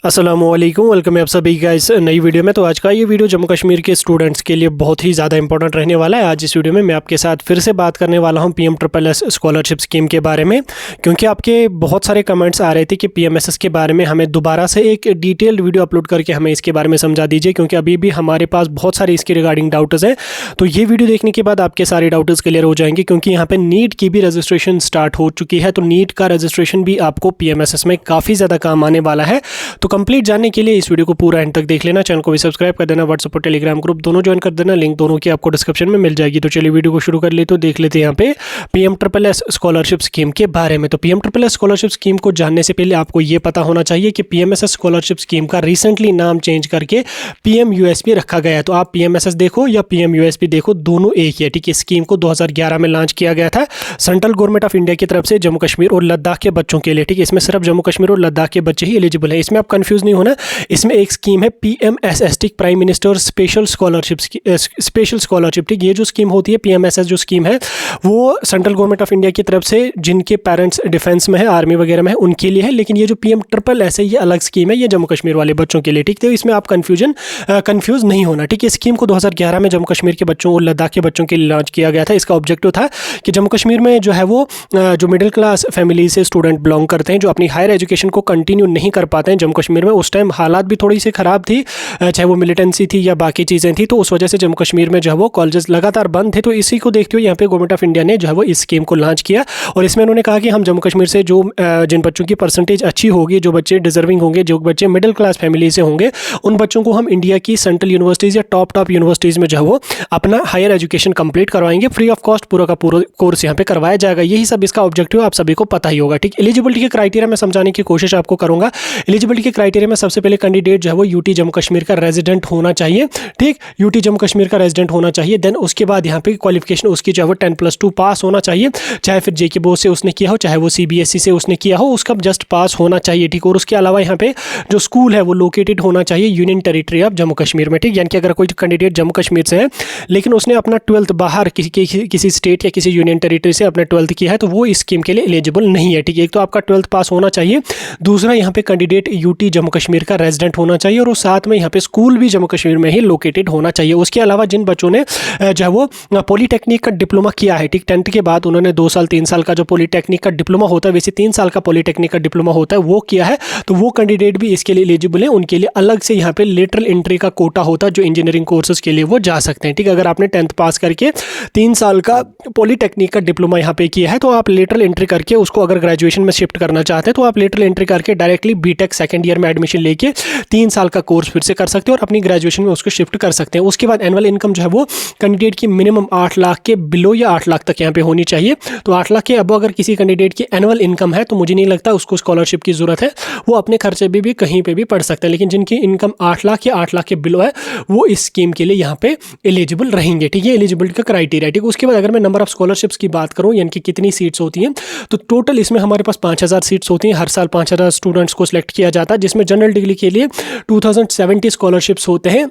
अस्सलामुअलैकुम, वेलकम है आप सभी का इस नई वीडियो में। तो आज का ये वीडियो जम्मू कश्मीर के स्टूडेंट्स के लिए बहुत ही ज़्यादा इंपॉर्टेंट रहने वाला है। आज इस वीडियो में मैं आपके साथ फिर से बात करने वाला हूँ PMSS स्कॉलरशिप स्कीम के बारे में, क्योंकि आपके बहुत सारे कमेंट्स आ रहे थे कि PMSS के बारे में हमें दोबारा से एक डिटेल्ड वीडियो अपलोड करके हमें इसके बारे में समझा दीजिए, क्योंकि अभी भी हमारे पास बहुत सारे इसके रिगार्डिंग डाउट्स हैं। तो ये वीडियो देखने के बाद आपके सारे डाउट्स क्लियर हो जाएंगे, क्योंकि यहाँ पर नीट की भी रजिस्ट्रेशन स्टार्ट हो चुकी है। तो नीट का रजिस्ट्रेशन भी आपको PMSS में काफ़ी ज़्यादा काम आने वाला है। तो कंप्लीट जानने के लिए इस वीडियो को पूरा एंड तक देख लेना, चैनल को भी सब्सक्राइब कर देना, व्हाट्सएप और टेलीग्राम ग्रुप दोनों ज्वाइन कर देना, लिंक दोनों की आपको डिस्क्रिप्शन में मिल जाएगी। तो चलिए वीडियो को शुरू कर ले। तो देख लेते हैं यहाँ पे PMSS स्कॉलरशिप स्कीम के बारे में। तो PMSS स्कॉलरशिप स्कीम को जानने से पहले आपको ये पता होना चाहिए कि PMSS स्कॉलरशिप स्कीम का रिसेंटली नाम चेंज करके PMUSP रखा गया है। तो आप PMSS देखो या PMUSP देखो, दोनों एक ही है, ठीक है। स्कीम को 2011 में लॉन्च किया गया था सेंट्रल गवर्नमेंट ऑफ इंडिया की तरफ से जम्मू कश्मीर और लद्दाख के बच्चों के लिए, ठीक है। इसमें सिर्फ जम्मू कश्मीर और लद्दाख के बच्चे ही एलिजिबल है, इसमें आप कंफ्यूज नहीं होना। इसमें एक स्कीम है PMSS, prime minister special scholarship, ठीक। ये जो स्कीम होती है PMSS जो स्कीम है वो सेंट्रल गवर्नमेंट ऑफ इंडिया की तरफ से जिनके पेरेंट्स डिफेंस में है, आर्मी वगैरह में है, उनके लिए है। लेकिन ये जो PMSS है ये अलग स्कीम है, ये जम्मू कश्मीर वाले बच्चों के लिए, ठीक। तो इसमें आप कंफ्यूज नहीं होना, ठीक है। स्कीम को 2011 में जम्मू कश्मीर के बच्चों और लद्दाख के बच्चों के लिए लॉन्च किया गया था। इसका ऑब्जेक्टिव था कि जम्मू कश्मीर में जो है वो जो मिडिल क्लास फैमिली से स्टूडेंट बिलोंग करते हैं, जो अपनी हायर एजुकेशन को कंटिन्यू नहीं कर पाते हैं जम्मू कश्मीर में। उस टाइम हालात भी थोड़ी सी ख़राब थी, चाहे वो मिलिटेंसी थी या बाकी चीज़ें थी, तो उस वजह से जम्मू कश्मीर में जो है वो कॉलेजेस लगातार बंद थे। तो इसी को देखते हुए यहाँ पे गवर्नमेंट ऑफ इंडिया ने जो है वो इस स्कीम को लॉन्च किया, और इसमें उन्होंने कहा कि हम जम्मू कश्मीर से जो जिन बच्चों की परसेंटेज अच्छी होगी, जो बच्चे डिजर्विंग होंगे, जो बच्चे मिडिल क्लास फैमिली से होंगे, उन बच्चों को हम इंडिया की सेंट्रल यूनिवर्सिटीज़ या टॉप यूनिवर्सिटीज़ में जो है वो अपना हायर एजुकेशन कंप्लीट करवाएंगे, फ्री ऑफ कॉस्ट पूरा का पूरा कोर्स यहाँ पे करवाया जाएगा। यही सब इसका ऑब्जेक्टिव आप सभी को पता ही होगा, ठीक। एलिजिबिलिटी के क्राइटेरिया में समझाने की कोशिश आपको करूँगा। एलिजिबिलिटी के क्राइटेरिया में सबसे पहले कैंडिडेट जो है वो यूटी जम्मू कश्मीर का रेजिडेंट होना चाहिए, ठीक। यूटी जम्मू कश्मीर का रेजिडेंट होना चाहिए। देन उसके बाद यहाँ पे क्वालिफिकेशन उसकी जो है वो 10+2 पास होना चाहिए, चाहे फिर JK बोर्ड से उसने किया हो, चाहे वो CBSE से उसने किया हो, उसका जस्ट पास होना चाहिए, ठीक। और उसके अलावा यहाँ पे जो स्कूल है वो लोकेटेड होना चाहिए union territory of Jammu Kashmir में, ठीक। यानी कि अगर कोई कैंडिडेट जम्मू कश्मीर से है लेकिन उसने अपना 12th बाहर किसी स्टेट या किसी यूनियन टेरिटरी से अपने 12th किया है, तो वो इस स्कीम के लिए एलिजिबल नहीं है, ठीक। एक तो आपका 12th पास होना चाहिए, दूसरा यहाँ पे कैंडिडेट यूटी जम्मू कश्मीर का रेजिडेंट होना चाहिए, और साथ में यहाँ पे स्कूल भी जम्मू कश्मीर में ही लोकेटेड होना चाहिए। उसके अलावा जिन बच्चों ने जो है वो पॉलीटेक्निक का डिप्लोमा किया है, ठीक, 10th के बाद उन्होंने 2 साल 3 साल का जो पॉलीटेक्निक का डिप्लोमा होता है, वैसे 3 साल का पॉलीटेक्निक का डिप्लोमा होता है, वो किया है, तो वो कैंडिडेट भी इसके लिए एलिजिबल है। उनके लिए अलग से यहाँ पे लेटरल एंट्री का कोटा होता है, जो इंजीनियरिंग कोर्सेज के लिए वो जा सकते हैं, ठीक। अगर आपने 10th पास करके 3 साल का पॉलीटेक्निक का डिप्लोमा यहाँ पे किया है, तो आप लेटरल एंट्री करके उसको अगर ग्रेजुएशन में शिफ्ट करना चाहते हैं, तो आप लेटरल एंट्री करके डायरेक्टली BTech सेकेंड ईयर में एडमिशन लेके 3 साल का कोर्स फिर से कर सकते हैं और अपनी ग्रेजुएशन में उसको शिफ्ट कर सकते हैं। उसके बाद एनुअल इनकम जो है वो कैंडिडेट की मिनिमम 8 लाख के बिलो या 8 लाख तक यहाँ पे होनी चाहिए। तो 8 लाख के अबो अगर किसी कैंडिडेट की एनुअल इनकम है, तो मुझे नहीं लगता उसको स्कॉलरशिप की ज़रूरत है, वो अपने खर्चे भी कहीं पे भी पढ़ सकते हैं। लेकिन जिनकी इनकम 8 लाख या 8 लाख के बिलो है, वो इस स्कीम के लिए यहाँ पे एलिजिबल रहेंगे, ठीक है। एलिजिबिलिटी का क्राइटेरिया, ठीक। उसके बाद अगर मैं नंबर ऑफ स्कॉलरशिप्स की बात करूँ, यानी कि कितनी सीट्स होती हैं, तो टोटल इसमें हमारे पास 5000 सीट्स होती हैं। हर साल 5000 स्टूडेंट्स को सिलेक्ट किया जाता है, जिसमें जनरल डिग्री के लिए 2070 स्कॉलरशिप्स होते हैं।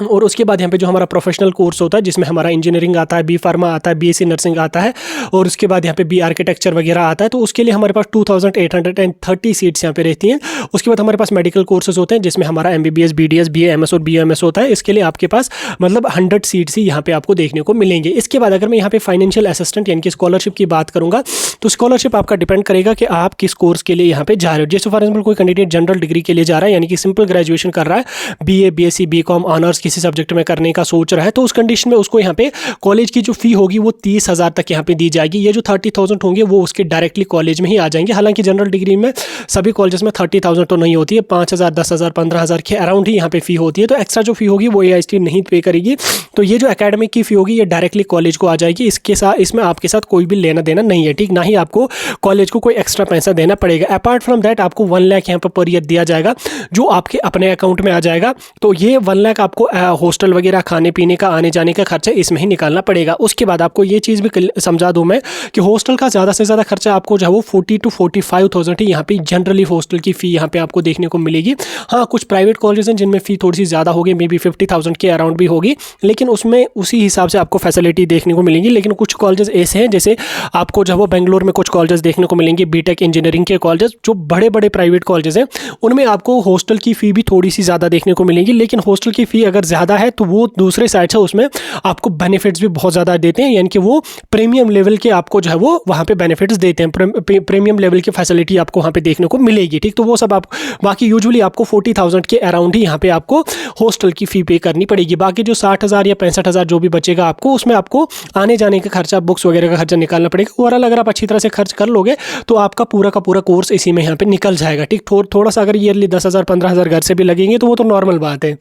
और उसके बाद यहाँ पे जो हमारा प्रोफेशनल कोर्स होता है, जिसमें हमारा इंजीनियरिंग आता है, B फार्मा आता है, BSc नर्सिंग आता है, और उसके बाद यहाँ पे B आर्किटेक्चर वगैरह आता है, तो उसके लिए हमारे पास 2830 सीट्स यहाँ पे रहती हैं। उसके बाद हमारे पास मेडिकल कोर्सेज होते हैं, जिसमें हमारा MBBS, BDS, BA, MS और BMS होता है। इसके लिए आपके पास मतलब 100 सीट्स ही यहाँ पे आपको देखने को मिलेंगे। इसके बाद अगर मैं यहाँ पे फाइनेंशियल असिस्टेंट यानी कि स्कॉलरशिप की बात करूँगा, तो स्कॉलरशिप आपका डिपेंड करेगा कि आप किस कोर्स के लिए यहाँ पे जा रहे हो। जैसे फॉर एग्जाम्पल कोई कैंडिडेट जनरल डिग्री के लिए जा रहा है, यानी कि सिंपल ग्रेजुएशन कर रहा है, BA, BSc, BCom ऑनर्स किसी सब्जेक्ट में करने का सोच रहा है, तो उस कंडीशन में उसको यहाँ पे कॉलेज की जो फी होगी वो 30,000 तक यहाँ पे दी जाएगी। ये जो 30,000 होंगे वो उसके डायरेक्टली कॉलेज में ही आ जाएंगे। हालांकि जनरल डिग्री में सभी कॉलेजेस में 30,000 तो नहीं होती है, 5,000, 10,000, 15,000 के अराउंड ही यहाँ पे फी होती है। तो एक्स्ट्रा जो फी होगी वो AICTE नहीं पे करेगी। तो ये जो एकेडमिक की फी होगी ये डायरेक्टली कॉलेज को आ जाएगी। इसके साथ इसमें आपके साथ कोई भी लेना देना नहीं है, ठीक। ना ही आपको कॉलेज को कोई एक्स्ट्रा पैसा देना पड़ेगा। अपार्ट फ्रॉम दैट आपको 1 लाख यहाँ पर ईयर दिया जाएगा, जो आपके अपने अकाउंट में आ जाएगा। तो ये 1 लाख आपको हॉस्टल वगैरह, खाने पीने का, आने जाने का खर्चा इसमें ही निकालना पड़ेगा। उसके बाद आपको ये चीज़ भी समझा दूँ मैं कि हॉस्टल का ज़्यादा से ज़्यादा खर्चा आपको जो है वो 40 to 45,000 ही यहाँ पे जनरली हॉस्टल की फ़ी यहाँ पे आपको देखने को मिलेगी। हाँ, कुछ प्राइवेट कॉलेजेस हैं जिनमें फ़ी थोड़ी सी ज़्यादा होगी, मे बी 50,000 के अराउंड भी होगी, लेकिन उसमें उसी हिसाब से आपको फैसिलिटी देखने को मिलेंगी। लेकिन कुछ कॉलेजेस ऐसे हैं, जैसे आपको जो है वो बेंगलोर में कुछ कॉलेजेस देखने को मिलेंगे, बीटेक इंजीनियरिंग के कॉलेजेस, जो बड़े बड़े प्राइवेट कॉलेजेस हैं, उनमें आपको हॉस्टल की फ़ी भी थोड़ी सी ज़्यादा देखने को मिलेगी। लेकिन हॉस्टल की फ़ी अगर ज़्यादा है तो वो दूसरे साइड से उसमें आपको बेनिफिट्स भी बहुत ज़्यादा देते हैं, यानी कि वो प्रीमियम लेवल के आपको जो है वो वहाँ पे बेनिफिट्स देते हैं, प्रीमियम लेवल की फैसिलिटी आपको वहाँ पे देखने को मिलेगी। ठीक, तो वो सब आप बाकी यूजुअली आपको 40,000 के अराउंड ही यहाँ पे आपको हॉस्टल की फ़ी पे करनी पड़ेगी। बाकी जो 60,000 या 65,000 जो भी बचेगा आपको, उसमें आपको आने जाने का खर्चा, बुक्स वगैरह का खर्चा निकालना पड़ेगा। ओवरऑल अगर आप अच्छी तरह से खर्च कर लोगे तो आपका पूरा का पूरा कोर्स इसी में यहाँ पे निकल जाएगा। ठीक, थोड़ा सा अगर ईयरली 10,000 15,000 घर से भी लगेंगे तो वो तो नॉर्मल बात है,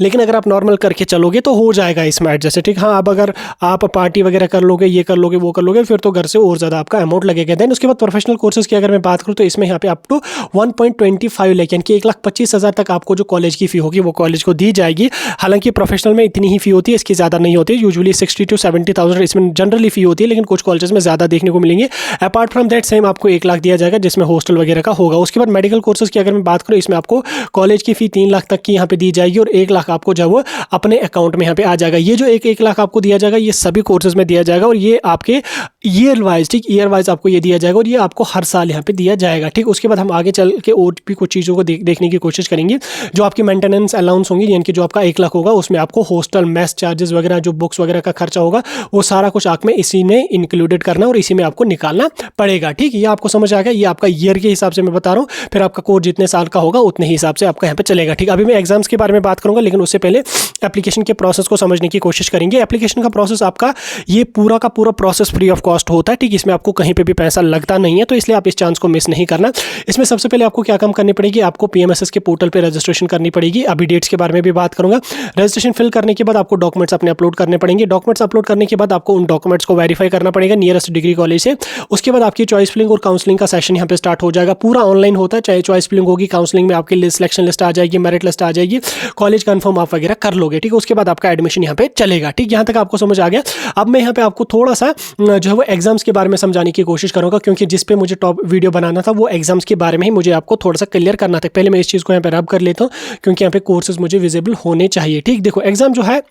लेकिन अगर आप नॉर्मल करके चलोगे तो हो जाएगा इसमें एडजस्ट। ठीक, हाँ, अब अगर आप पार्टी वगैरह कर लोगे, ये कर लोगे, वो कर लोगे, फिर तो घर से और ज़्यादा आपका अमाउंट लगेगा। देन उसके बाद प्रोफेशनल कोर्सेज की अगर मैं बात करूँ तो इसमें यहाँ पे अप टू 1.25 लाख यानी कि 1,25,000 तक आपको जो कॉलेज की फ़ी होगी वो कॉलेज को दी जाएगी। हालांकि प्रोफेशनल में इतनी ही फ़ी होती है, इसकी ज़्यादा नहीं होती, यूजुअली 60 to 70,000 इसमें जनरली फ़ी होती है, लेकिन कुछ कॉलेजेस में ज़्यादा देखने को मिलेंगे। अपार्ट फ्रॉम दैट सेम आपको 1 लाख दिया जाएगा, जिसमें हॉस्टल वगैरह का होगा। उसके बाद मेडिकल कोर्सेज की अगर मैं बात करूँ, इसमें आपको कॉलेज की फ़ी 3 लाख तक की यहाँ पे दी जाएगी और 1 लाख आपको वो अपने अकाउंट में यहाँ पे आ जाएगा। ये जो 1 लाख आपको दिया जाएगा, ये सभी कोर्सेज में दिया जाएगा और ये आपके ईयर वाइज, ठीक, ईयर वाइज आपको ये दिया जाएगा और ये आपको हर साल यहाँ पे दिया जाएगा। ठीक, उसके बाद हम आगे चल के और भी कुछ चीज़ों को देखने की कोशिश करेंगे। जो आपकी मेंटेनेंस अलाउंस होंगी, यानी कि जो आपका 1 लाख होगा, उसमें आपको हॉस्टल, मेस चार्जेस वगैरह, जो बुक्स वगैरह का खर्चा होगा, वो सारा कुछ आप में इसी में इंक्लूडेड करना और इसी में आपको निकालना पड़ेगा। ठीक, ये आपको समझ आ गया। ये आपका ईयर के हिसाब से मैं बता रहा हूँ, फिर आपका कोर्स जितने साल का होगा उतने ही हिसाब से आपका यहाँ पे चलेगा। ठीक, अभी मैं एग्जाम्स के बारे में बात करूँगा, लेकिन उससे पहले एप्लीकेशन के प्रोसेस को समझने की कोशिश करेंगे। एप्लीकेशन का प्रोसेस आपका ये पूरा का पूरा प्रोसेस फ्री ऑफ कॉस्ट होता है। ठीक, इसमें आपको कहीं पे भी पैसा लगता नहीं है, तो इसलिए आप इस चांस को मिस नहीं करना। इसमें सबसे पहले आपको क्या काम करनी पड़ेगी, आपको पीएमएसएस के पोर्टल पे रजिस्ट्रेशन करनी पड़ेगी। अभी डेट्स के बारे में भी बात करूंगा। रजिस्ट्रेशन फिल करने के बाद आपको डॉक्यूमेंट्स अपने अपलोड करने पड़ेंगे। डॉक्यूमेंट्स अपलोड करने के बाद आपको उन डॉक्यूमेंट्स को वेरीफाई करना पड़ेगा नियरेस्ट डिग्री कॉलेज से। उसके बाद आपकी चॉइस फिलिंग और काउंसलिंग का सेशन यहाँ पे स्टार्ट हो जाएगा। पूरा ऑनलाइन होता है, चाहे चॉइस फिलिंग होगी, काउंसलिंग में आपकी सिलेक्शन लिस्ट आ जाएगी, मेरिट लिस्ट आ जाएगी, कॉलेज कन्फर्म आप वगैरह कर लोगे। ठीक, उसके बाद आपका एडमिशन यहाँ पे चलेगा। ठीक, यहाँ तक आपको समझ आ गया। अब मैं यहाँ पे आपको थोड़ा सा जो है वो एग्जाम्स के बारे में समझाने की कोशिश करूंगा, क्योंकि जिस पे मुझे टॉप वीडियो बनाना था वो एग्जाम्स के बारे में ही मुझे आपको थोड़ा सा क्लियर करना था। पहले मैं इस चीज़ को यहाँ पे रब कर लेता हूँ, क्योंकि यहाँ पे कोर्सेज मुझे विजिबल होने चाहिए। ठीक, देखो, एग्जाम जो है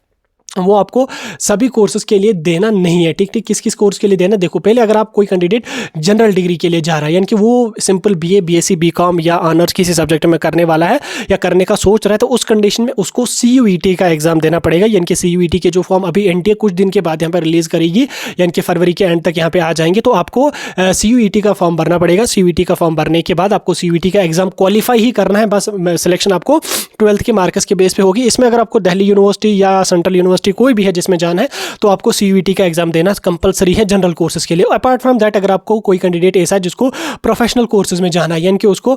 वो आपको सभी कोर्सेज के लिए देना नहीं है। ठीक ठीक, किस किस कोर्स के लिए देना, देखो, पहले अगर आप कोई कैंडिडेट जनरल डिग्री के लिए जा रहा है, यानी कि वो सिंपल बीए, बीएससी, बीकॉम या ऑनर्स किसी सब्जेक्ट में करने वाला है या करने का सोच रहा है, तो उस कंडीशन में उसको सीयूईटी का एग्जाम देना पड़ेगा। यानी कि सीयूईटी के जो फॉर्म अभी एनटीए कुछ दिन के बाद यहाँ पर रिलीज करेगी, यानी कि फरवरी के एंड तक यहाँ पे आ जाएंगे, तो आपको सीयूईटी का फॉर्म भरना पड़ेगा। सीयूईटी का फॉर्म भरने के बाद आपको सीयूईटी का एग्जाम क्वालिफाई ही करना है, बस सिलेक्शन आपको 12th के मार्क्स के बेस पे होगी। इसमें अगर आपको दिल्ली यूनिवर्सिटी या सेंट्रल यूनिवर्सिटी कोई भी है जिसमें जाना है, तो आपको सीयूईटी का एग्जाम देना कंपलसरी है जनरल कोर्सेज के लिए। अपार्ट फ्रॉम दैट, अगर आपको कोई कैंडिडेट ऐसा है जिसको प्रोफेशनल कोर्सेज में जाना है, यानी कि उसको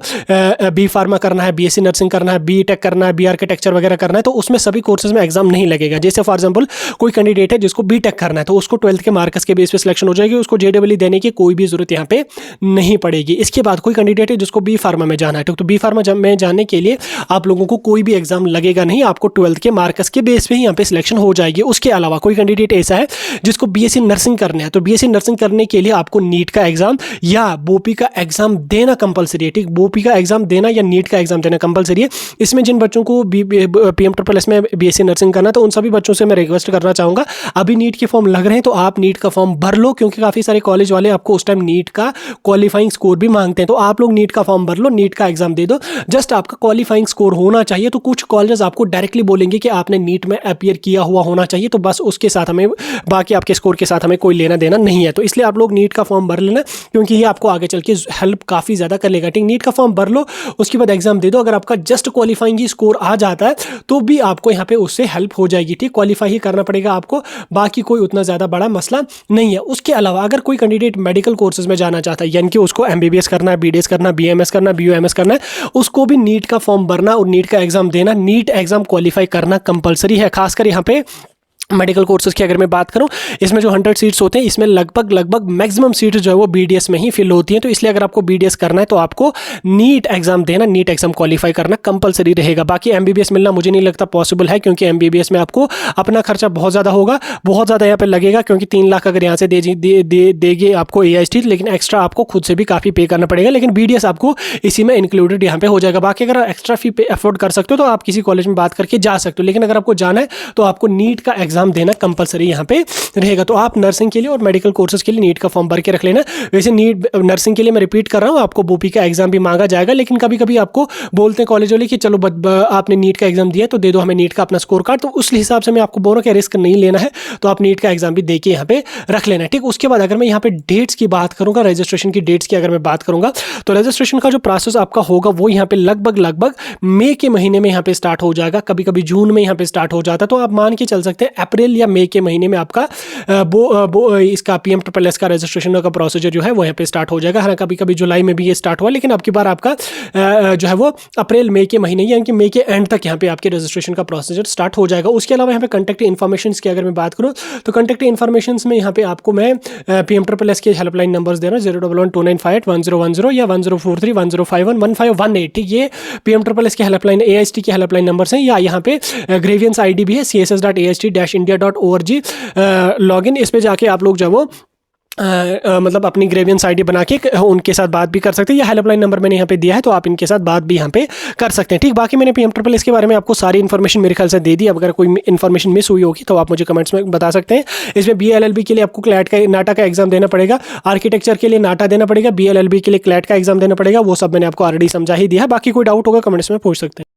बी फार्मा करना है, बीएससी नर्सिंग करना है, बी टेक करना है, बी आर्किटेक्चर वगैरह करना है, तो उसमें सभी कोर्सेज में एग्जाम नहीं लगेगा। जैसे फॉर एग्जाम्पल कोई कैंडिडेट है जिसको बी टेक करना है, तो उसको 12th के मार्क्स के बेस पे सिलेक्शन हो जाएगी, उसको जेडब्ल्यू देने की कोई भी जरूरत यहाँ पे नहीं पड़ेगी। इसके बाद कोई कैंडिडेट है जिसको बी फार्मा में जाना है, तो बी फार्मा में जाने के लिए आप लोगों को कोई भी एग्जाम लगेगा नहीं, आपको 12th के मार्क्स के बेस पे ही यहाँ पे सिलेक्शन हो जाएगी। उसके अलावा कोई कैंडिडेट ऐसा है जिसको बीएससी नर्सिंग करना है, तो बीएससी नर्सिंग करने के लिए आपको नीट का एग्जाम या बोपी का एग्जाम देना कंपलसरी है। ठीक, बोपी का एग्जाम देना या नीट का एग्जाम देना कंपलसरी है। इसमें जिन बच्चों को पीएमएसएस में बीएससी नर्सिंग करना, तो उन सभी बच्चों से मैं रिक्वेस्ट करना चाहूंगा, अभी नीट के फॉर्म लग रहे हैं तो आप नीट का फॉर्म भर लो, क्योंकि काफी सारे कॉलेज वाले आपको उस टाइम नीट का क्वालिफाइंग स्कोर भी मांगते हैं, तो आप लोग नीट का फॉर्म भर लो, नीट का एग्जाम दे दो। जस्ट आपका क्वालिफाइंग स्कोर होना चाहिए। तो कुछ कॉलेजेस आपको डायरेक्टली बोलेंगे कि आपने नीट में अपीयर किया हुआ होना चाहिए, तो बस उसके साथ हमें, बाकी आपके स्कोर के साथ हमें कोई लेना देना नहीं है। तो इसलिए आप लोग नीट का फॉर्म भर लेना, क्योंकि ये आपको आगे चल के हेल्प काफ़ी ज़्यादा कर लेगा। ठीक, नीट का फॉर्म भर लो, उसके बाद एग्जाम दे दो। अगर आपका जस्ट क्वालिफाइंग ही स्कोर आ जाता है तो भी आपको यहाँ पे उससे हेल्प हो जाएगी। ठीक, क्वालिफाई ही करना पड़ेगा आपको, बाकी कोई उतना ज़्यादा बड़ा मसला नहीं है। उसके अलावा अगर कोई कैंडिडेट मेडिकल कोर्सेज में जाना चाहता है, यानी कि उसको एमबीबीएस करना है, बीडीएस करना, बीएमएस करना, बीयूएमएस करना है, उसको भी नीट का फॉर्म भरना और नीट का एग्जाम देना, नीट एग्जाम क्वालिफाई करना कंपलसरी है। खासकर यहाँ पे मेडिकल कोर्सेज की अगर मैं बात करूं, इसमें जो 100 सीट्स होते हैं, इसमें लगभग मैक्सिमम सीट्स जो है वो बीडीएस में ही फिल होती हैं। तो इसलिए अगर आपको बीडीएस करना है तो आपको नीट एग्जाम देना, नीट एग्जाम क्वालिफाई करना कंपलसरी रहेगा। बाकी एमबीबीएस मिलना मुझे नहीं लगता पॉसिबल है, क्योंकि एमबीबीएस में आपको अपना खर्चा बहुत ज़्यादा होगा, बहुत ज़्यादा यहाँ पे लगेगा, क्योंकि 3 लाख अगर यहाँ से देगी आपको एआईएसटी, लेकिन एक्स्ट्रा आपको खुद से भी काफ़ी पे करना पड़ेगा। लेकिन बीडीएस आपको इसी में इंक्लूडेड यहाँ पे हो जाएगा। बाकी अगर एक्स्ट्रा फी पे अफोर्ड कर सकते हो तो आप किसी कॉलेज में बात करके जा सकते हो, लेकिन अगर आपको जाना है तो आपको नीट का एग्जाम देना कंपलसरी यहाँ पे रहेगा। तो आप नर्सिंग के लिए और मेडिकल कोर्सेज के लिए नीट का फॉर्म भर के रख लेना। वैसे नीट नर्सिंग के लिए मैं रिपीट कर रहा हूँ, आपको बोपी का एग्जाम भी मांगा जाएगा, लेकिन कभी कभी आपको बोलते हैं कॉलेज वाले कि चलो आपने नीट का एग्जाम दिया तो दे दो हमें नीट का अपना स्कोर कार्ड। तो उस हिसाब से मैं आपको बोल रहा हूँ कि रिस्क नहीं लेना है, तो आप नीट का एग्जाम भी दे के यहाँ पे रख लेना है। ठीक, उसके बाद अगर मैं यहाँ पे डेट्स की बात करूँगा, रजिस्ट्रेशन की डेट्स की अगर मैं बात करूँगा, तो रजिस्ट्रेशन का जो प्रोसेस आपका होगा वो यहाँ पे लगभग मई के महीने में यहाँ पे स्टार्ट हो जाएगा। कभी कभी जून में यहाँ पे स्टार्ट हो जाता है, तो आप मान के चल सकते हैं अप्रैल या मई के महीने में आपका इसका PMSSS का रजिस्ट्रेशन का प्रोसीजर जो है वो यहाँ पे स्टार्ट हो जाएगा। हाँ, कभी कभी जुलाई में भी ये स्टार्ट हुआ, लेकिन अब की बार आपका जो है वो अप्रैल मई के महीने यानी कि मई के एंड तक यहाँ पे आपके रजिस्ट्रेशन का प्रोसीजर स्टार्ट हो जाएगा। उसके अलावा यहाँ पे कॉन्टैक्ट इन्फॉर्मेशन की अगर मैं बात करूँ, तो कॉन्टैक्ट इन्फॉर्मेशन में यहाँ पे आपको मैं PMSSS के हेल्पलाइन नंबर्स दे रहा हूँ, 01129581010 या 104310511518। ठीक, ये PMSSS के हेल्पलाइन AIST के हेल्पलाइन नंबर्स हैं, या यहाँ पे ग्रेवियंस ID भी है css.ast-india.org लॉगिन। इस पे जाके आप लोग जो वो मतलब अपनी ग्रेवियंस ID बना के उनके साथ बात भी कर सकते हैं, या हेल्पलाइन नंबर मैंने यहाँ पे दिया है तो आप इनके साथ बात भी यहाँ पे कर सकते हैं। ठीक, बाकी मैंने PMSSS के बारे में आपको सारी इन्फॉर्मेशन मेरे ख्याल से दे दी। अगर कोई इन्फॉर्मेशन मिस हुई होगी तो आप मुझे कमेंट्स में बता सकते हैं। इसमें BLLB के लिए आपको क्लैट का नाटा का एग्जाम देना पड़ेगा, आर्किटेक्चर के लिए नाटा देना पड़ेगा, BLLB के लिए क्लैट का एग्जाम देना पड़ेगा। वो सब मैंने आपको ऑलरेडी समझा ही दिया है। बाकी कोई डाउट होगा कमेंट्स में पूछ सकते हैं।